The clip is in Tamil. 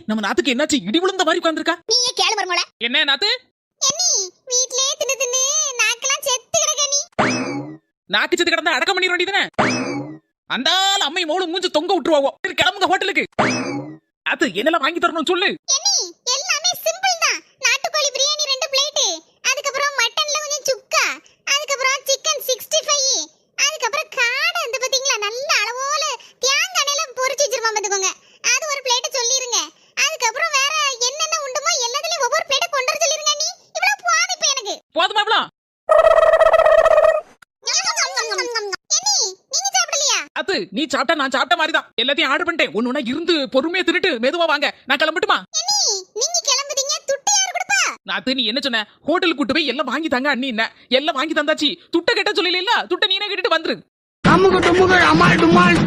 நம்ம நாத்துக்கு என்னாச்சு? இடி விழுந்த மாதிரி உட்கார்ந்திருக்கா. நீயே கேளு மர்மோளே. என்ன நாத்து? என்னி வீட்லயே தின்னு தின்னு நாக்கெல்லாம் செத்து கிடக்க நீ. நாக்கு செத்து கிடந்தா அடக்கம் பண்ணிர வேண்டியதானே. அந்தால அம்மை மோளு மூஞ்சி தொங்க விட்டுருவாவோ. சரி கிளம்புங்க ஹோட்டலுக்கு. அது என்னெல்லாம் வாங்கி தரணும் சொல்லு. என்னி எல்லாமே சிம்பிள் தான். நாட்டுக்கோழி பிரியாணி 2 பிளேட், அதுக்கு அப்புறம் மட்டன்ல கொஞ்சம் சுக்கா, அதுக்கு அப்புறம் சிக்கன் 65, அதுக்கு அப்புறம் காடை அந்த பாத்தீங்களா நல்ல அளவோல தேங்காய் எண்ணெயில பொரிச்சு வச்சிருப்பான் பாத்துக்கோங்க. அது ஒரு பிளேட் சொல்லிருங்க. அதுக்கு அப்புறம் வேற என்னென்ன உண்டுமோ எல்லாத்துலயும் ஒவ்வொரு பிளேட் கொண்டு வர சொல்லிருங்க நீ. இவ்வளவு போதும் இப்ப எனக்கு. போதுமா இவ்வளவு? என்னி நீங்க சாப்பிடலையா? அது நீ சாப்பிட்டா நான் சாப்பிட்ட மாதிரி தான். எல்லாத்தையும் ஆர்டர் பண்ணிட்டேன். ஒண்ணு இருந்து பொறுமையா தின்னுட்டு மெதுவா வாங்க. நான் கிளம்பட்டுமா? என்னி நீங்க கிளம்புதீங்க, துட்டு யார் கொடுப்பா? நாத்து நீ என்ன சொன்ன? ஹோட்டலுக்கு கூட்டு போய் எல்லாம் வாங்கி தாங்க அண்ணி. என்ன எல்லாம் வாங்கி தந்தாச்சு. துட்ட கேட்ட சொல்லல, துட்ட நீனே கேட்டுட்டு வந்துரு. அம்முக்கு டும்முக்கு அம்மாள் டும்மாள்.